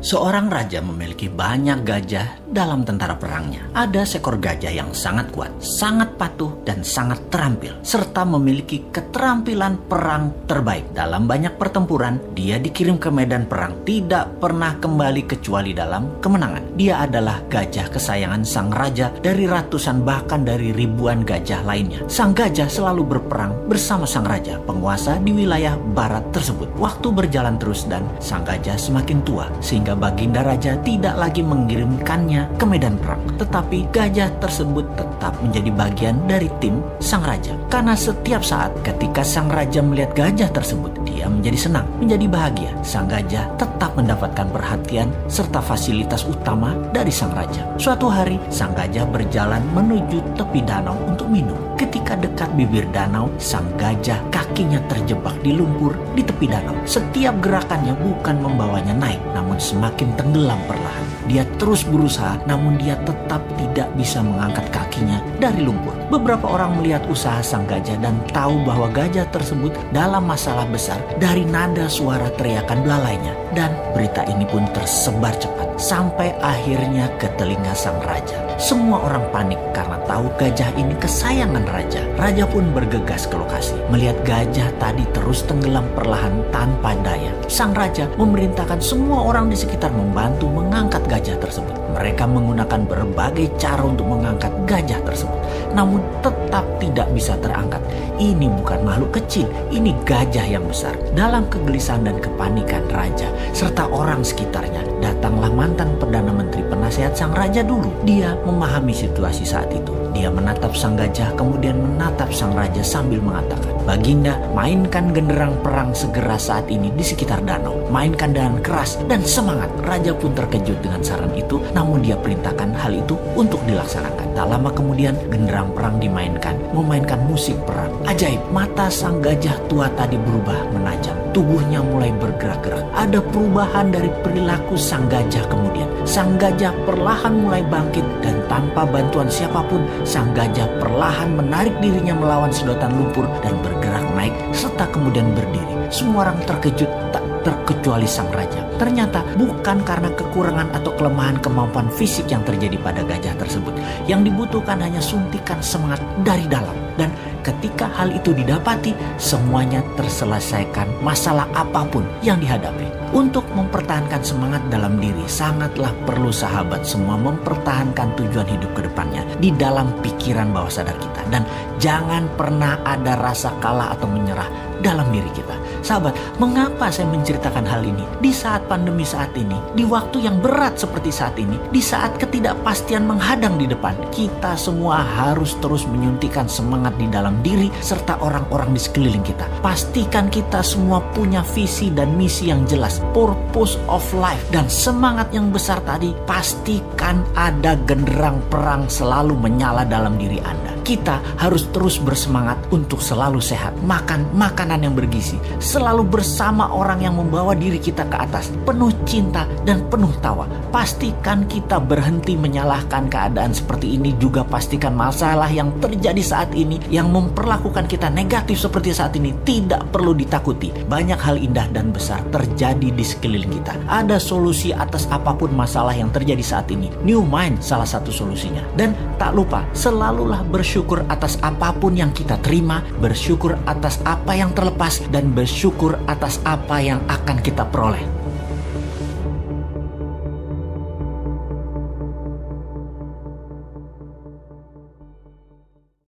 Seorang raja memiliki banyak gajah dalam tentara perangnya. Ada seekor gajah yang sangat kuat, sangat patuh, dan sangat terampil, serta memiliki keterampilan perang terbaik. Dalam banyak pertempuran, dia dikirim ke medan perang, tidak pernah kembali kecuali dalam kemenangan. Dia adalah gajah kesayangan sang raja dari ratusan bahkan dari ribuan gajah lainnya. Sang gajah selalu berperang bersama sang raja, penguasa di wilayah barat tersebut. Waktu berjalan terus dan sang gajah semakin tua, sehingga baginda raja tidak lagi mengirimkannya ke medan perang. Tetapi gajah tersebut tetap menjadi bagian dari tim sang raja. Karena setiap saat ketika sang raja melihat gajah tersebut, dia menjadi senang, menjadi bahagia. Sang gajah tetap mendapatkan perhatian serta fasilitas utama dari sang raja. Suatu hari, sang gajah berjalan menuju tepi danau untuk minum. Ketika dekat bibir danau, sang gajah kakinya terjebak di lumpur di tepi danau. Setiap gerakannya bukan membawanya naik, namun semakin tenggelam perlahan. Dia terus berusaha, namun dia tetap tidak bisa mengangkat kakinya dari lumpur. Beberapa orang melihat usaha sang gajah dan tahu bahwa gajah tersebut dalam masalah besar dari nada suara teriakan belalainya. Dan berita ini pun tersebar cepat sampai akhirnya ke telinga sang raja. Semua orang panik karena tahu gajah ini kesayangan raja. Raja pun bergegas ke lokasi. Melihat gajah tadi terus tenggelam perlahan tanpa daya, sang raja memerintahkan semua orang di sekitar membantu mengangkat gajah tersebut. Mereka menggunakan berbagai cara untuk mengangkat gajah tersebut, namun tetap tidak bisa terangkat. Ini bukan makhluk kecil, ini gajah yang besar. Dalam kegelisahan dan kepanikan raja serta orang sekitarnya, datanglah mantan Perdana Menteri penasehat sang raja dulu. Dia memahami situasi saat itu. Dia menatap sang gajah, kemudian menatap sang raja sambil mengatakan, "Baginda, mainkan genderang perang segera saat ini di sekitar danau. Mainkan dengan keras dan semangat." Raja pun terkejut dengan saran itu, namun dia perintahkan hal itu untuk dilaksanakan. Tak lama kemudian, genderang perang dimainkan, memainkan musik perang. Ajaib, mata sang gajah tua tadi berubah menajam. Tubuhnya mulai bergerak-gerak. Ada perubahan dari perilaku sang gajah kemudian. Sang gajah perlahan mulai bangkit dan tanpa bantuan siapapun, sang gajah perlahan menarik dirinya melawan sedotan lumpur dan bergerak naik serta kemudian berdiri. Semua orang terkejut, tak terkecuali sang raja. Ternyata bukan karena kekurangan atau kelemahan kemampuan fisik yang terjadi pada gajah tersebut. Yang dibutuhkan hanya suntikan semangat dari dalam. Dan ketika hal itu didapati, semuanya terselesaikan masalah apapun yang dihadapi. Untuk mempertahankan semangat dalam diri, sangatlah perlu sahabat semua mempertahankan tujuan hidup ke depannya di dalam pikiran bawah sadar kita. Dan jangan pernah ada rasa kalah atau menyerah dalam diri kita. Sahabat, mengapa saya menceritakan hal ini? Di saat pandemi saat ini, di waktu yang berat seperti saat ini, di saat ketidakpastian menghadang di depan, kita semua harus terus menyuntikkan semangat di dalam diri serta orang-orang di sekeliling kita. Pastikan kita semua punya visi dan misi yang jelas, purpose of life, dan semangat yang besar tadi. Pastikan ada genderang perang selalu menyala dalam diri Anda. Kita harus terus bersemangat untuk selalu sehat, makan makanan yang bergizi, selalu bersama orang yang membawa diri kita ke atas, penuh cinta dan penuh tawa. Pastikan kita berhenti menyalahkan keadaan seperti ini. Juga pastikan masalah yang terjadi saat ini yang memperlakukan kita negatif seperti saat ini tidak perlu ditakuti. Banyak hal indah dan besar terjadi di sekeliling kita. Ada solusi atas apapun masalah yang terjadi saat ini. New Mind salah satu solusinya. Dan tak lupa, selalulah bersyukur atas apapun yang kita terima, bersyukur atas apa yang terlepas, dan bersyukur atas apa yang akan kita peroleh.